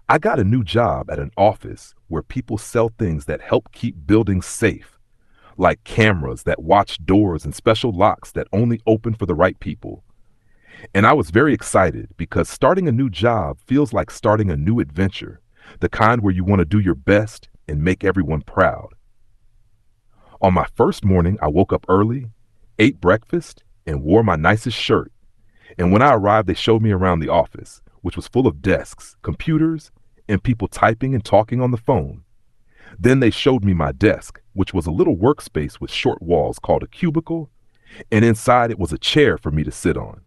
I got a new job at an office where people sell things that help keep buildings safe, like cameras that watch doors and special locks that only open for the right people. And I was very excited because starting a new job feels like starting a new adventure, the kind where you want to do your best and make everyone proud. On my first morning, I woke up early, ate breakfast, and wore my nicest shirt. And when I arrived, they showed me around the office, which was full of desks, computers, and people typing and talking on the phone. Then they showed me my desk, which was a little workspace with short walls called a cubicle, and inside it was a chair for me to sit on.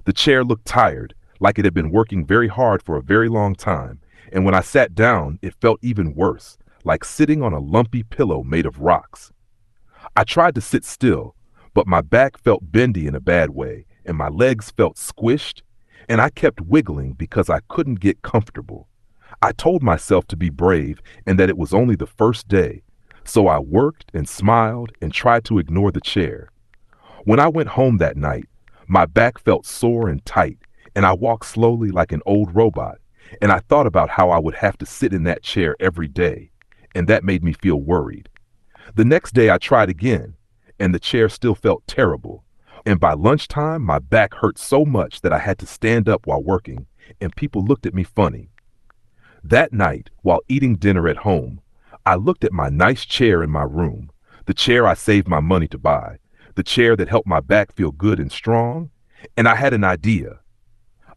The chair looked tired, like it had been working very hard for a very long time, and when I sat down, it felt even worse, like sitting on a lumpy pillow made of rocks. I tried to sit still, but my back felt bendy in a bad way, and my legs felt squished, and I kept wiggling because I couldn't get comfortable. I told myself to be brave and that it was only the first day, so I worked and smiled and tried to ignore the chair. When I went home that night, my back felt sore and tight, and I walked slowly like an old robot, and I thought about how I would have to sit in that chair every day, and that made me feel worried. The next day I tried again, and the chair still felt terrible, and by lunchtime my back hurt so much that I had to stand up while working, and people looked at me funny. That night, while eating dinner at home, I looked at my nice chair in my room, the chair I saved my money to buy, the chair that helped my back feel good and strong, and I had an idea.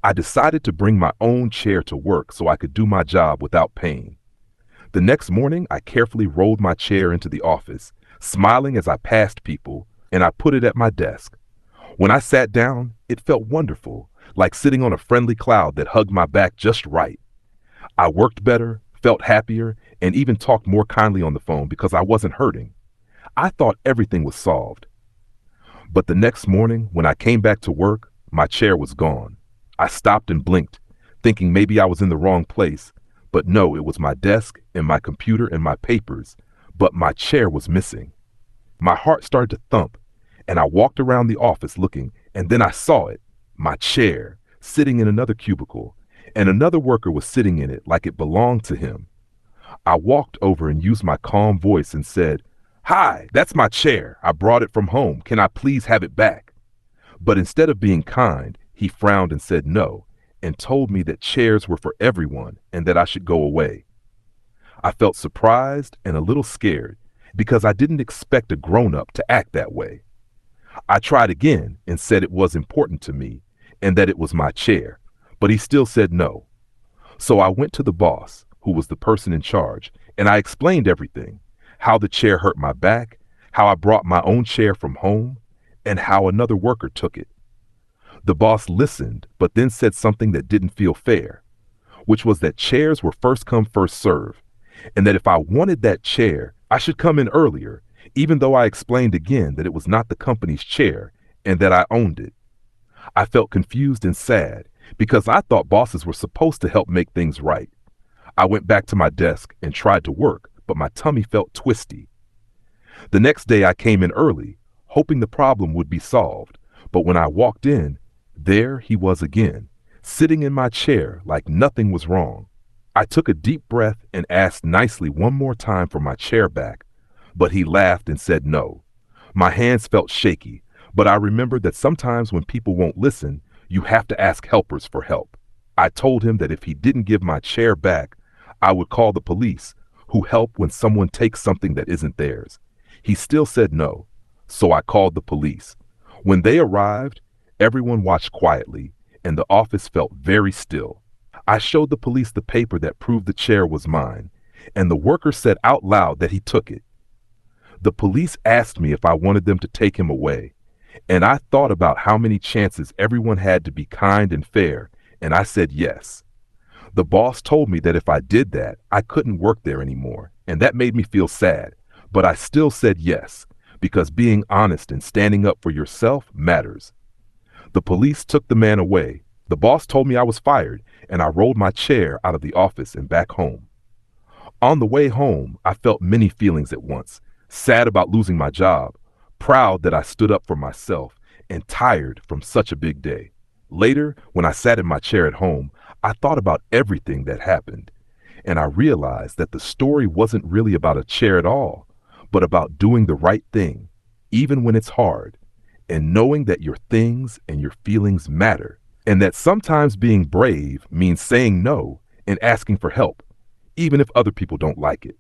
I decided to bring my own chair to work so I could do my job without pain. The next morning, I carefully rolled my chair into the office, smiling as I passed people, and I put it at my desk. When I sat down, it felt wonderful, like sitting on a friendly cloud that hugged my back just right. I worked better, felt happier, and even talked more kindly on the phone because I wasn't hurting. I thought everything was solved. But the next morning, when I came back to work, my chair was gone. I stopped and blinked, thinking maybe I was in the wrong place. But no, it was my desk and my computer and my papers, but my chair was missing. My heart started to thump, and I walked around the office looking, and then I saw it, my chair, sitting in another cubicle, and another worker was sitting in it like it belonged to him. I walked over and used my calm voice and said, "Hi, that's my chair. I brought it from home. Can I please have it back?" But instead of being kind, he frowned and said no, and told me that chairs were for everyone and that I should go away. I felt surprised and a little scared because I didn't expect a grown-up to act that way. I tried again and said it was important to me and that it was my chair, but he still said no. So I went to the boss, who was the person in charge, and I explained everything, how the chair hurt my back, how I brought my own chair from home, and how another worker took it. The boss listened, but then said something that didn't feel fair, which was that chairs were first come, first serve, and that if I wanted that chair, I should come in earlier, even though I explained again that it was not the company's chair and that I owned it. I felt confused and sad because I thought bosses were supposed to help make things right. I went back to my desk and tried to work, but my tummy felt twisty. The next day I came in early, hoping the problem would be solved, but when I walked in, there he was again, sitting in my chair like nothing was wrong. I took a deep breath and asked nicely one more time for my chair back, but he laughed and said no. My hands felt shaky, but I remembered that sometimes when people won't listen, you have to ask helpers for help. I told him that if he didn't give my chair back, I would call the police, who help when someone takes something that isn't theirs. He still said no, so I called the police. When they arrived, everyone watched quietly, and the office felt very still. I showed the police the paper that proved the chair was mine, and the worker said out loud that he took it. The police asked me if I wanted them to take him away, and I thought about how many chances everyone had to be kind and fair, and I said yes. The boss told me that if I did that, I couldn't work there anymore, and that made me feel sad, but I still said yes, because being honest and standing up for yourself matters. The police took the man away. The boss told me I was fired, and I rolled my chair out of the office and back home. On the way home, I felt many feelings at once, sad about losing my job, proud that I stood up for myself, and tired from such a big day. Later, when I sat in my chair at home, I thought about everything that happened, And I realized that the story wasn't really about a chair at all, but about doing the right thing, even when it's hard, and knowing that your things and your feelings matter, and that sometimes being brave means saying no and asking for help, even if other people don't like it.